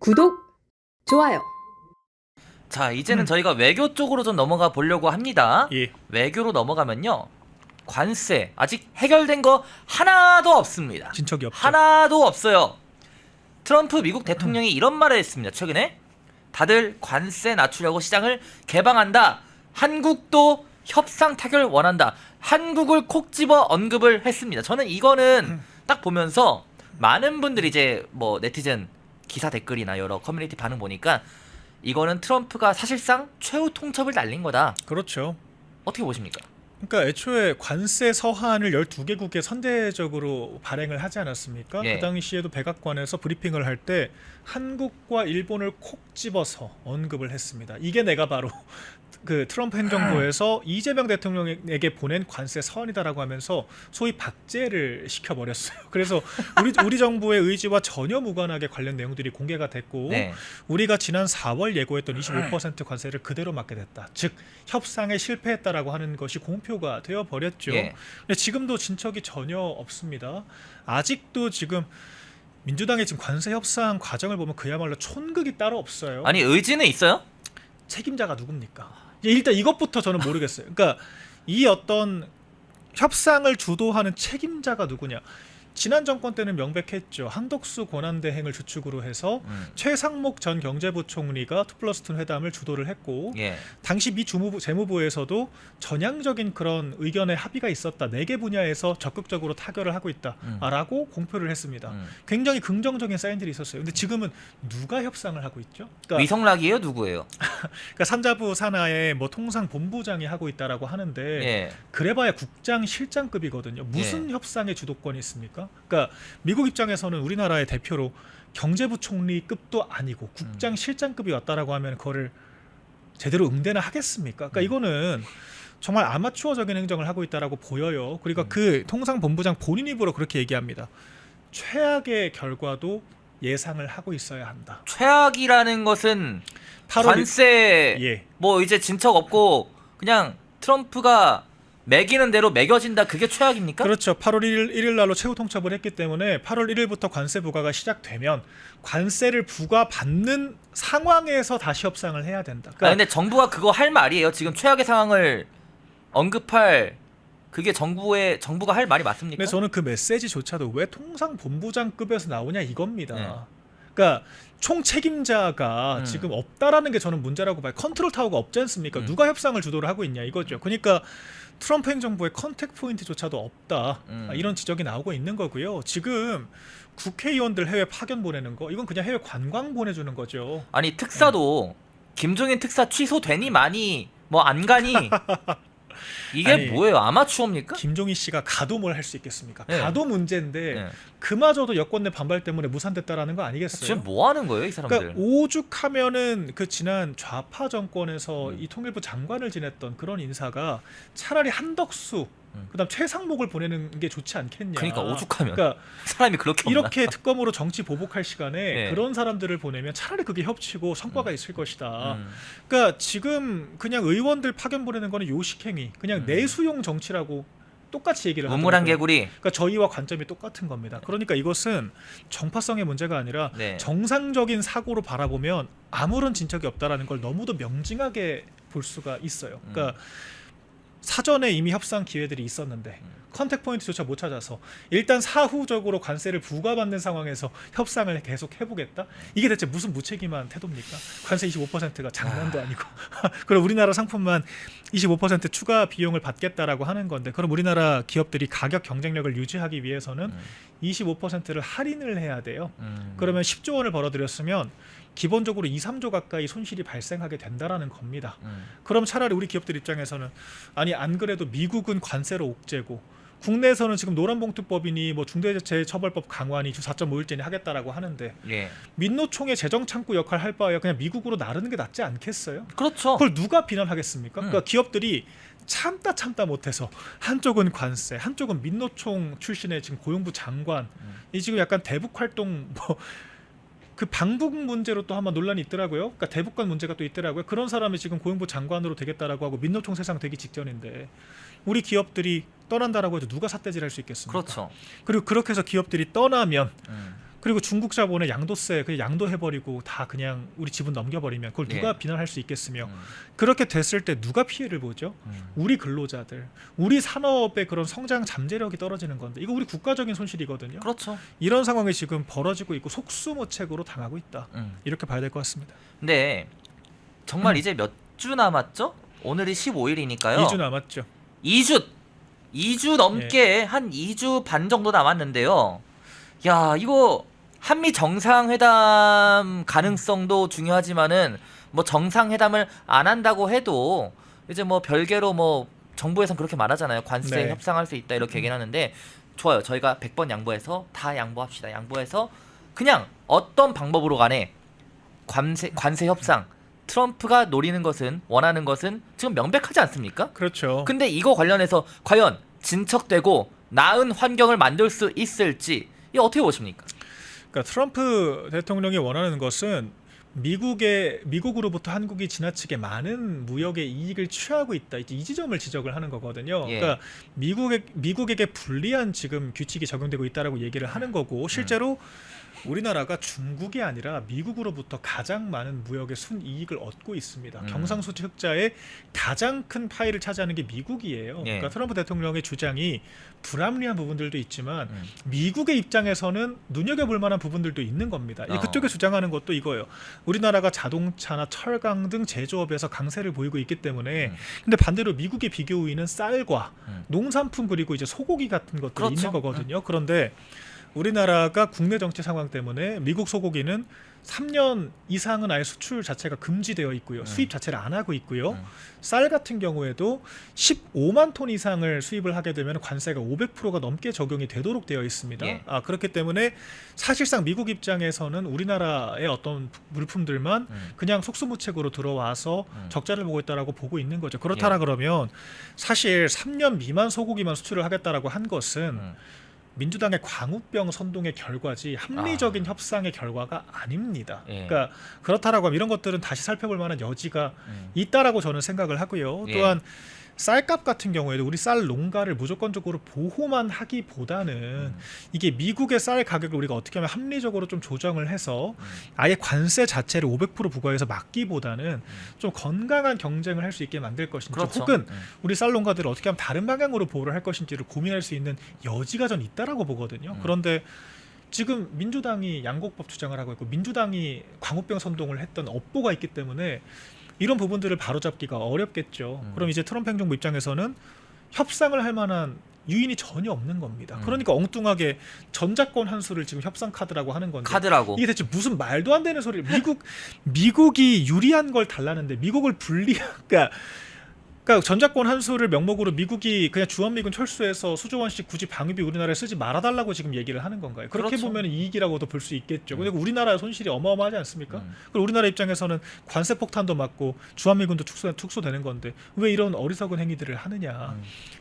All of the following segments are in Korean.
구독, 좋아요. 자, 이제는 저희가 외교 쪽으로 좀 넘어가 보려고 합니다. 예. 외교로 넘어가면요, 관세 아직 해결된 거 하나도 없습니다. 진척이 없죠. 하나도 없어요. 트럼프 미국 대통령이 이런 말을 했습니다. 최근에 다들 관세 낮추려고 시장을 개방한다. 한국도 협상 타결 원한다. 한국을 콕 집어 언급을 했습니다. 저는 이거는 딱 보면서 많은 분들이 이제 뭐 네티즌 기사 댓글이나 여러 커뮤니티 반응 보니까 이거는 트럼프가 사실상 최후 통첩을 날린 거다. 그렇죠. 어떻게 보십니까? 그러니까 애초에 관세 서한을 12개국에 선제적으로 발행을 하지 않았습니까? 예. 그 당시에도 백악관에서 브리핑을 할 때 한국과 일본을 콕 집어서 언급을 했습니다. 이게 내가 바로 그 트럼프 행정부에서 이재명 대통령에게 보낸 관세 서한이다라고 하면서 소위 박제를 시켜버렸어요. 그래서 우리 정부의 의지와 전혀 무관하게 관련 내용들이 공개가 됐고, 네. 우리가 지난 4월 예고했던 25% 관세를 그대로 맞게 됐다. 즉 협상에 실패했다라고 하는 것이 공표가 되어 버렸죠. 예. 근데 지금도 진척이 전혀 없습니다. 아직도 지금 민주당의 지금 관세 협상 과정을 보면 그야말로 촌극이 따로 없어요. 아니, 의지는 있어요? 책임자가 누굽니까? 일단 이것부터 저는 모르겠어요. 그러니까 이 어떤 협상을 주도하는 책임자가 누구냐? 지난 정권 때는 명백했죠. 한덕수 권한대행을 주축으로 해서 최상목 전 경제부총리가 2+2 회담을 주도를 했고, 예. 당시 미 재무부에서도 전향적인 그런 의견의 합의가 있었다. 4개 분야에서 적극적으로 타결을 하고 있다라고 공표를 했습니다. 굉장히 긍정적인 사인들이 있었어요. 근데 지금은 누가 협상을 하고 있죠? 그러니까 위성락이에요? 누구예요? 그러니까 산자부 산하에 뭐 통상본부장이 하고 있다라고 하는데, 예. 그래봐야 국장 실장급이거든요. 무슨 협상의 주도권이 있습니까? 그러니까 미국 입장에서는 우리나라의 대표로 경제부총리급도 아니고 국장 실장급이 왔다라고 하면 그거를 제대로 응대나 하겠습니까? 그러니까 이거는 정말 아마추어적인 행정을 하고 있다라고 보여요. 그리고 그 통상본부장 본인 입으로 그렇게 얘기합니다. 최악의 결과도 예상을 하고 있어야 한다. 최악이라는 것은 8월 관세 예. 뭐 이제 진척 없고 그냥 트럼프가 매기는 대로 매겨진다, 그게 최악입니까? 그렇죠. 8월 1일 날로 최후 통첩을 했기 때문에 8월 1일부터 관세 부과가 시작되면 관세를 부과받는 상황에서 다시 협상을 해야 된다. 그러니까 근데 정부가 그거 할 말이에요. 지금 최악의 상황을 언급할, 그게 정부가 할 말이 맞습니까? 근데 저는 그 메시지조차도 왜 통상본부장급에서 나오냐 이겁니다. 네. 그러니까 총 책임자가 지금 없다라는 게 저는 문제라고 봐요. 컨트롤 타워가 없지 않습니까? 누가 협상을 주도를 하고 있냐 이거죠. 그러니까 트럼프 행정부의 컨택 포인트조차도 없다. 이런 지적이 나오고 있는 거고요. 지금 국회의원들 해외 파견 보내는 거, 이건 그냥 해외 관광 보내주는 거죠. 아니, 특사도 김종인 특사 취소되니 많이 뭐 안 가니 이게 아니, 뭐예요? 아마추어입니까? 김종인 씨가 가도 뭘 할 수 있겠습니까? 네. 가도 문제인데 네. 그마저도 여권 내 반발 때문에 무산됐다라는 거 아니겠어요? 지금 뭐 하는 거예요, 이 사람들? 그러니까 오죽하면은 그 지난 좌파 정권에서 이 통일부 장관을 지냈던 그런 인사가 차라리 한덕수, 그다음 최상목을 보내는 게 좋지 않겠냐. 그러니까 오죽하면. 그러니까 사람이 그렇게 없나? 이렇게 특검으로 정치 보복할 시간에 네. 그런 사람들을 보내면 차라리 그게 협치고 성과가 있을 것이다. 그러니까 지금 그냥 의원들 파견 보내는 거는 요식행위, 그냥 내수용 정치라고 똑같이 얘기를 우물한 하더라고요. 개구리. 그러니까 저희와 관점이 똑같은 겁니다. 그러니까 이것은 정파성의 문제가 아니라 네. 정상적인 사고로 바라보면 아무런 진척이 없다라는 걸 너무도 명징하게 볼 수가 있어요. 그러니까 사전에 이미 협상 기회들이 있었는데 컨택 포인트조차 못 찾아서 일단 사후적으로 관세를 부과받는 상황에서 협상을 계속 해보겠다? 이게 대체 무슨 무책임한 태도입니까? 관세 25%가 장난도 아니고 그럼 우리나라 상품만 25% 추가 비용을 받겠다라고 하는 건데, 그럼 우리나라 기업들이 가격 경쟁력을 유지하기 위해서는 25%를 할인을 해야 돼요. 그러면 10조 원을 벌어들였으면 기본적으로 2, 3조 가까이 손실이 발생하게 된다라는 겁니다. 그럼 차라리 우리 기업들 입장에서는 아니 안 그래도 미국은 관세로 옥죄고 국내에서는 지금 노란봉투법이니 뭐 중대재해처벌법 강화니 주 4.5일제니 하겠다라고 하는데, 예. 민노총의 재정창구 역할 할 바에야 그냥 미국으로 나르는 게 낫지 않겠어요? 그렇죠. 그걸 누가 비난하겠습니까? 그러니까 기업들이 참다 못해서 한쪽은 관세, 한쪽은 민노총 출신의 지금 고용부 장관, 이 지금 약간 대북 활동 뭐 그 방북 문제로 또 한번 논란이 있더라고요. 그러니까 대북관 문제가 또 있더라고요. 그런 사람이 지금 고용부 장관으로 되겠다라고 하고 민노총 세상 되기 직전인데 우리 기업들이 떠난다라고 해도 누가 삿대질할 수 있겠습니까? 그렇죠. 그리고 그렇게 해서 기업들이 떠나면 그리고 중국 자본의 양도세 그냥 양도해버리고 다 그냥 우리 지분 넘겨버리면 그걸 누가 예. 비난할 수 있겠으며 음. 그렇게 됐을 때 누가 피해를 보죠? 우리 근로자들, 우리 산업의 그런 성장 잠재력이 떨어지는 건데 이거 우리 국가적인 손실이거든요. 그렇죠. 이런 상황이 지금 벌어지고 있고 속수무책으로 당하고 있다. 음. 이렇게 봐야 될 것 같습니다. 근데 정말 이제 몇 주 남았죠? 오늘이 15일이니까요. 2주 남았죠. 2주 넘게 한 2주 반 정도 남았는데요. 야, 이거 한미 정상회담 가능성도 중요하지만은 뭐 정상회담을 안 한다고 해도 이제 뭐 별개로 뭐 정부에선 그렇게 말하잖아요. 관세 네. 협상할 수 있다 이렇게 얘기는 하는데 좋아요. 저희가 100번 양보해서 다 양보합시다. 양보해서 그냥 어떤 방법으로 간에 관세 협상 트럼프가 노리는 것은 원하는 것은 지금 명백하지 않습니까? 그렇죠. 근데 이거 관련해서 과연 진척되고 나은 환경을 만들 수 있을지 이거 어떻게 보십니까? 그러니까 트럼프 대통령이 원하는 것은 미국으로부터 한국이 지나치게 많은 무역의 이익을 취하고 있다. 이제 이 지점을 지적을 하는 거거든요. 예. 그러니까 미국에게 불리한 지금 규칙이 적용되고 있다라고 얘기를 하는 거고 실제로 우리나라가 중국이 아니라 미국으로부터 가장 많은 무역의 순이익을 얻고 있습니다. 경상수지 흑자의 가장 큰 파일을 차지하는 게 미국이에요. 예. 그러니까 트럼프 대통령의 주장이 불합리한 부분들도 있지만 미국의 입장에서는 눈여겨볼 만한 부분들도 있는 겁니다. 그쪽에 주장하는 것도 이거예요. 우리나라가 자동차나 철강 등 제조업에서 강세를 보이고 있기 때문에 근데 반대로 미국의 비교 우위는 쌀과 농산품 그리고 이제 소고기 같은 것들이 그렇죠. 있는 거거든요. 그런데 우리나라가 국내 정치 상황 때문에 미국 소고기는 3년 이상은 아예 수출 자체가 금지되어 있고요. 수입 자체를 안 하고 있고요. 쌀 같은 경우에도 15만 톤 이상을 수입을 하게 되면 관세가 500%가 넘게 적용이 되도록 되어 있습니다. 예. 그렇기 때문에 사실상 미국 입장에서는 우리나라의 어떤 물품들만 그냥 속수무책으로 들어와서 적자를 보고 있다라고 보고 있는 거죠. 그렇다라 그러면 사실 3년 미만 소고기만 수출을 하겠다라고 한 것은 민주당의 광우병 선동의 결과지 합리적인 협상의 결과가 아닙니다. 예. 그러니까 그렇다라고 하면 이런 것들은 다시 살펴볼 만한 여지가 있다라고 저는 생각을 하고요. 예. 또한 쌀값 같은 경우에도 우리 쌀 농가를 무조건적으로 보호만 하기보다는 이게 미국의 쌀 가격을 우리가 어떻게 하면 합리적으로 좀 조정을 해서 아예 관세 자체를 500% 부과해서 막기보다는 좀 건강한 경쟁을 할 수 있게 만들 것인지 그렇죠. 혹은 우리 쌀 농가들을 어떻게 하면 다른 방향으로 보호를 할 것인지를 고민할 수 있는 여지가 전 있다라고 보거든요. 그런데 지금 민주당이 양곡법 주장을 하고 있고 민주당이 광우병 선동을 했던 업보가 있기 때문에 이런 부분들을 바로잡기가 어렵겠죠. 그럼 이제 트럼프 행정부 입장에서는 협상을 할 만한 유인이 전혀 없는 겁니다. 그러니까 엉뚱하게 전작권 환수를 지금 협상 카드라고 하는 건데 카드라고. 이게 대체 무슨 말도 안 되는 소리를 미국이 유리한 걸 달라는데 미국을 그러니까 전작권 환수를 명목으로 미국이 그냥 주한미군 철수해서 수조 원씩 굳이 방위비 우리나라에 쓰지 말아달라고 지금 얘기를 하는 건가요? 그렇게 그렇죠. 보면 이익이라고도 볼 수 있겠죠. 근데 우리나라의 손실이 어마어마하지 않습니까? 그리고 우리나라 입장에서는 관세 폭탄도 맞고 주한미군도 축소되는 건데 왜 이런 어리석은 행위들을 하느냐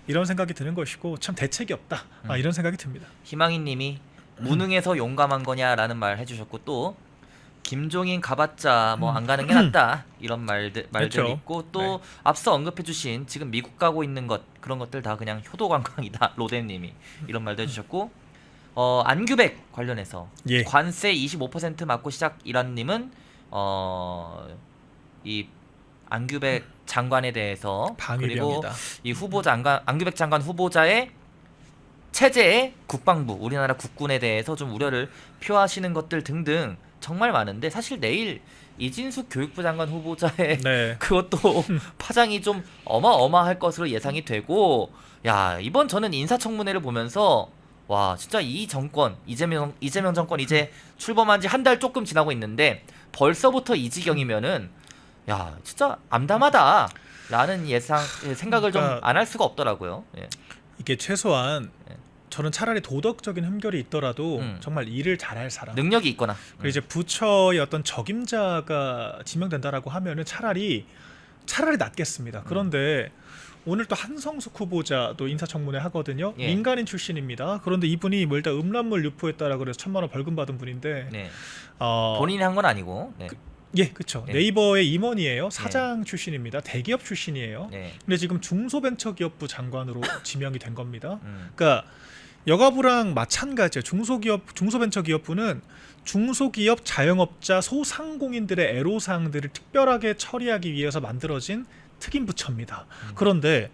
이런 생각이 드는 것이고 참 대책이 없다 이런 생각이 듭니다. 희망이님이 무능해서 용감한 거냐라는 말 해주셨고 또 김종인 가봤자 뭐 안 가는 게 낫다 이런 말들 그렇죠. 있고 또 앞서 언급해주신 지금 미국 가고 있는 것 그런 것들 다 그냥 효도 관광이다 로데님이 이런 말도 해주셨고 안규백 관련해서 예. 관세 25% 맞고 시작 이란님은 이 안규백 장관에 대해서 그리고 방위병이다. 이 후보자 안규백 장관 후보자의 체제의 국방부 우리나라 국군에 대해서 좀 우려를 표하시는 것들 등등 정말 많은데 사실 내일 이진숙 교육부 장관 후보자의 네. 그것도 파장이 좀 어마어마할 것으로 예상이 되고 야 이번 저는 인사청문회를 보면서 와 진짜 이 정권 이재명 정권 이제 출범한 지 한 달 조금 지나고 있는데 벌써부터 이 지경이면은 야 진짜 암담하다 라는 생각을 좀 그러니까 안 할 수가 없더라고요. 예. 이게 최소한 저는 차라리 도덕적인 흠결이 있더라도 정말 일을 잘할 사람 능력이 있거나 그리고 이제 부처의 어떤 적임자가 지명된다라고 하면은 차라리 낫겠습니다. 그런데 오늘 또 한성숙 후보자도 인사청문회 하거든요. 예. 민간인 출신입니다. 그런데 이분이 뭐 일단 음란물 유포했다라고 그래서 1,000만 원 벌금 받은 분인데 네. 본인이 한 건 아니고 네. 예, 그렇죠. 네. 네이버의 임원이에요. 사장 출신입니다. 대기업 출신이에요. 네. 근데 지금 중소벤처기업부 장관으로 지명이 된 겁니다. 음. 그러니까 여가부랑 마찬가지예요. 중소벤처기업부는 중소기업 자영업자 소상공인들의 애로사항들을 특별하게 처리하기 위해서 만들어진 특임부처입니다. 그런데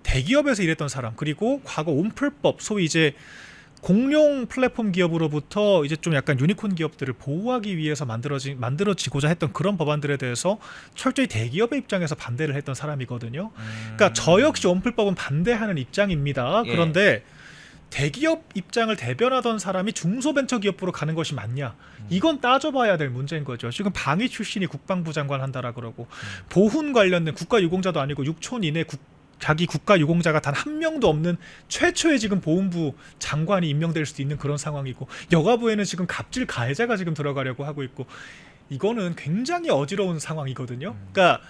대기업에서 일했던 사람, 그리고 과거 온풀법, 소위 이제 공룡 플랫폼 기업으로부터 이제 좀 약간 유니콘 기업들을 보호하기 위해서 만들어지고자 했던 그런 법안들에 대해서 철저히 대기업의 입장에서 반대를 했던 사람이거든요. 그러니까 저 역시 온풀법은 반대하는 입장입니다. 예. 그런데 대기업 입장을 대변하던 사람이 중소벤처기업부로 가는 것이 맞냐? 이건 따져봐야 될 문제인 거죠. 지금 방위 출신이 국방부 장관 한다라 그러고 보훈 관련된 국가유공자도 아니고 6촌 이내 자기 국가유공자가 단 한 명도 없는 최초의 지금 보훈부 장관이 임명될 수도 있는 그런 상황이고, 여가부에는 지금 갑질 가해자가 지금 들어가려고 하고 있고, 이거는 굉장히 어지러운 상황이거든요. 그러니까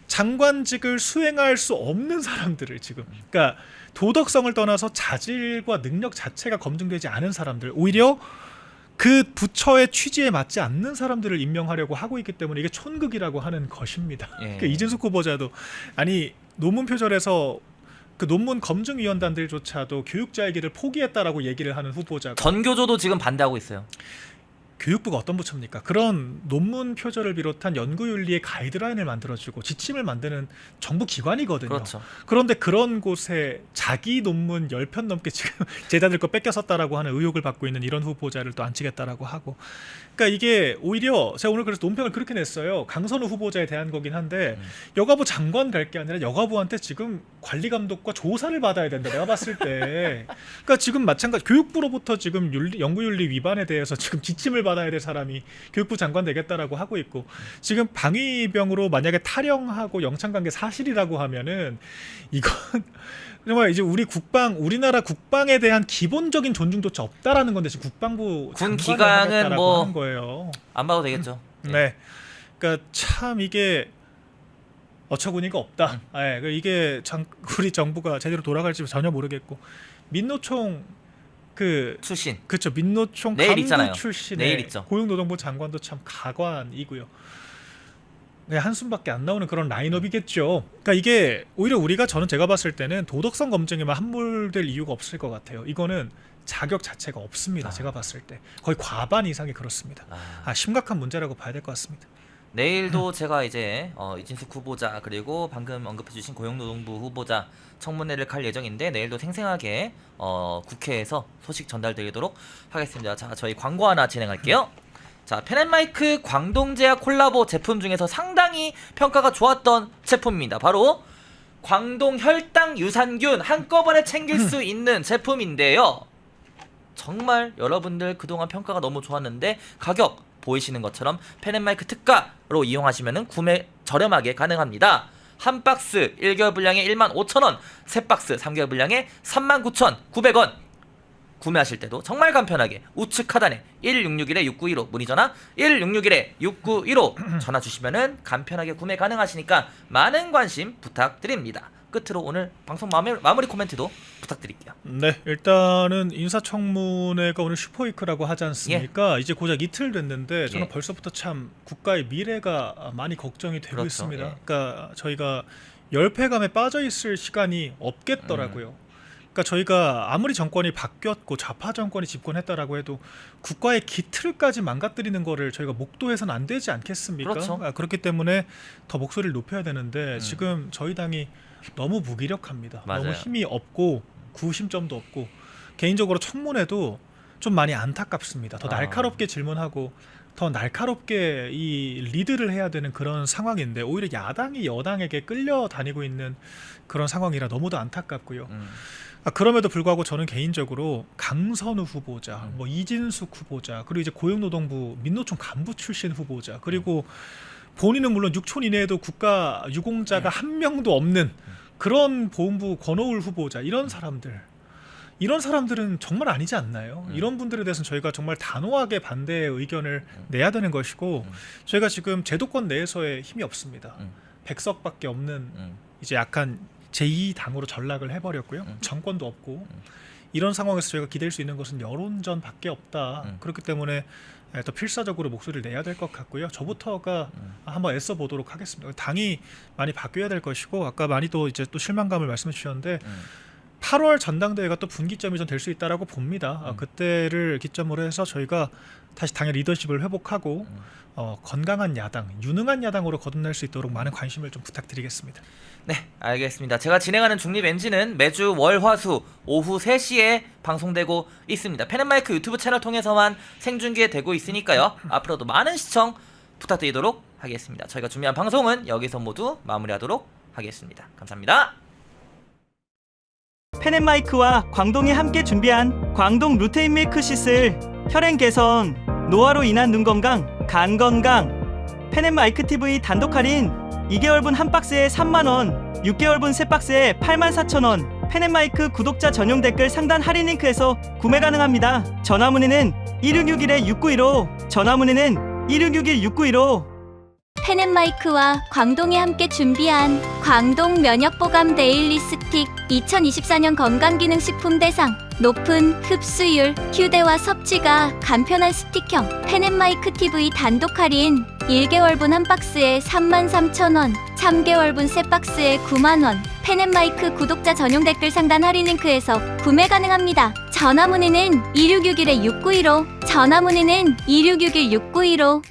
장관직을 수행할 수 없는 사람들을 지금, 그러니까 도덕성을 떠나서 자질과 능력 자체가 검증되지 않은 사람들, 오히려 그 부처의 취지에 맞지 않는 사람들을 임명하려고 하고 있기 때문에 이게 촌극이라고 하는 것입니다. 예. 그러니까 이진숙 후보자도 아니 논문 표절에서 그 논문 검증위원단들조차도 교육자의 길을 포기했다라고 얘기를 하는 후보자가, 전교조도 지금 반대하고 있어요. 교육부가 어떤 부처입니까? 그런 논문 표절을 비롯한 연구윤리의 가이드라인을 만들어주고 지침을 만드는 정부 기관이거든요. 그렇죠. 그런데 그런 곳에 자기 논문 10편 넘게 지금 제자들 거 뺏겨 썼다라고 하는 의혹을 받고 있는 이런 후보자를 또 앉히겠다라고 하고, 그러니까 이게 오히려 제가 오늘 그래서 논평을 그렇게 냈어요. 강선우 후보자에 대한 거긴 한데 여가부 장관 갈 게 아니라 여가부한테 지금 관리 감독과 조사를 받아야 된다. 내가 봤을 때. 그러니까 지금 마찬가지 교육부로부터 지금 연구윤리 위반에 대해서 지금 지침을 받아야 될 사람이 교육부 장관 되겠다라고 하고 있고, 지금 방위병으로 만약에 탈영하고 영창관계 사실이라고 하면은 이건 정말 이제 우리나라 국방에 대한 기본적인 존중조차 없다라는 건데, 지금 국방부 군 장관을 기강은 하겠다라고 뭐 하는 거예요. 안 봐도 되겠죠. 네, 그러니까 참 이게 어처구니가 없다. 네, 이게 우리 정부가 제대로 돌아갈지 전혀 모르겠고, 민노총 출신. 그렇죠. 민노총 내일 간부 있잖아요. 출신의 내일 있죠. 고용노동부 장관도 참 가관이고요. 네, 한숨밖에 안 나오는 그런 라인업이겠죠. 그러니까 이게 오히려 우리가 제가 봤을 때는 도덕성 검증에만 함몰될 이유가 없을 것 같아요. 이거는 자격 자체가 없습니다. 제가 봤을 때 거의 과반 이상이 그렇습니다. 심각한 문제라고 봐야 될 것 같습니다. 내일도 제가 이제 이진숙 후보자 그리고 방금 언급해주신 고용노동부 후보자 청문회를 갈 예정인데, 내일도 생생하게 국회에서 소식 전달드리도록 하겠습니다. 자, 저희 광고 하나 진행할게요. 자, 펜앤마이크 광동제약 콜라보 제품 중에서 상당히 평가가 좋았던 제품입니다. 바로 광동 혈당 유산균 한꺼번에 챙길 수 있는 제품인데요. 정말 여러분들 그동안 평가가 너무 좋았는데 가격 보이시는 것처럼 펜앤마이크 특가로 이용하시면 구매 저렴하게 가능합니다. 한 박스 1개월 분량에 15,000원, 세 박스 3개월 분량에 39,900원. 구매하실 때도 정말 간편하게 우측 하단에 1661-6915 문의 전화 1661-6915 전화 주시면은 간편하게 구매 가능하시니까 많은 관심 부탁드립니다. 끝으로 오늘 방송 마무리 코멘트도 부탁드릴게요. 네, 일단은 인사청문회가 오늘 슈퍼위크라고 하지 않습니까? 이제 고작 이틀 됐는데 저는 벌써부터 참 국가의 미래가 많이 걱정이 되고 그렇죠. 있습니다. 그러니까 저희가 열패감에 빠져 있을 시간이 없겠더라고요. 그러니까 저희가 아무리 정권이 바뀌었고 좌파 정권이 집권했다라고 해도 국가의 기틀까지 망가뜨리는 거를 저희가 목도해서는 안 되지 않겠습니까? 그렇죠. 그렇기 때문에 더 목소리를 높여야 되는데 지금 저희 당이 너무 무기력합니다. 맞아요. 너무 힘이 없고 구심점도 없고, 개인적으로 청문회도 좀 많이 안타깝습니다. 더 날카롭게 질문하고 더 날카롭게 이 리드를 해야 되는 그런 상황인데 오히려 야당이 여당에게 끌려다니고 있는 그런 상황이라 너무도 안타깝고요. 그럼에도 불구하고 저는 개인적으로 강선우 후보자, 뭐 이진숙 후보자, 그리고 이제 고용노동부 민노총 간부 출신 후보자, 그리고 본인은 물론 6촌 이내에도 국가 유공자가 한 명도 없는 그런 보훈부 권오울 후보자, 이런 사람들은 정말 아니지 않나요? 이런 분들에 대해서는 저희가 정말 단호하게 반대의 의견을 내야 되는 것이고, 저희가 지금 제도권 내에서의 힘이 없습니다. 100석밖에 없는 이제 약간 제2당으로 전락을 해버렸고요. 정권도 없고, 이런 상황에서 저희가 기댈 수 있는 것은 여론전밖에 없다. 그렇기 때문에 또 필사적으로 목소리를 내야 될 것 같고요. 저부터가 한번 애써 보도록 하겠습니다. 당이 많이 바뀌어야 될 것이고, 아까 많이 또 이제 또 실망감을 말씀해 주셨는데 8월 전당대회가 또 분기점이 좀 될 수 있다라고 봅니다. 그때를 기점으로 해서 저희가 다시 당의 리더십을 회복하고 건강한 야당, 유능한 야당으로 거듭날 수 있도록 많은 관심을 좀 부탁드리겠습니다. 네, 알겠습니다. 제가 진행하는 중립NG는 매주 월, 화, 수 오후 3시에 방송되고 있습니다. 펜앤마이크 유튜브 채널 통해서만 생중계되고 있으니까요. 앞으로도 많은 시청 부탁드리도록 하겠습니다. 저희가 준비한 방송은 여기서 모두 마무리하도록 하겠습니다. 감사합니다. 펜앤마이크와 광동이 함께 준비한 광동 루테인 밀크시슬, 혈행 개선, 노화로 인한 눈 건강, 간 건강. 펜앤마이크 TV 단독 할인 2개월분 한 박스에 3만원, 6개월분 세 박스에 84,000원. 펜앤마이크 구독자 전용 댓글 상단 할인 링크에서 구매 가능합니다. 전화 문의는 1661-6915, 전화 문의는 1661-6915. 펜앤마이크와 광동이 함께 준비한 광동 면역보감 데일리 스틱 2024년 건강기능식품 대상 높은 흡수율, 휴대와 섭취가 간편한 스틱형 펜앤마이크 TV 단독 할인 1개월분 한 박스에 33,000원, 3개월분 세 박스에 9만원. 펜앤마이크 구독자 전용 댓글 상단 할인 링크에서 구매 가능합니다. 전화 문의는 2661-6915, 전화 문의는 2661-6915.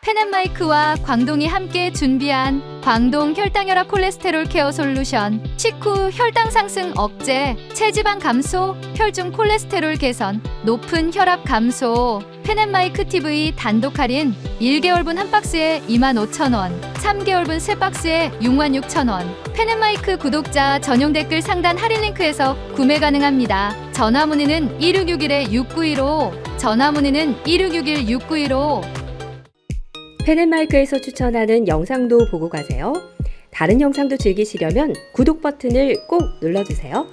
펜앤마이크와 광동이 함께 준비한 광동 혈당혈압 콜레스테롤 케어 솔루션, 식후 혈당 상승 억제, 체지방 감소, 혈중 콜레스테롤 개선, 높은 혈압 감소. 펜앤마이크 TV 단독 할인 1개월분 한 박스에 25,000원, 3개월분 세 박스에 66,000원. 펜앤마이크 구독자 전용 댓글 상단 할인 링크에서 구매 가능합니다. 전화 문의는 1661-6915, 전화 문의는 1661-6915. 펜앤마이크에서 추천하는 영상도 보고 가세요. 다른 영상도 즐기시려면 구독 버튼을 꼭 눌러주세요.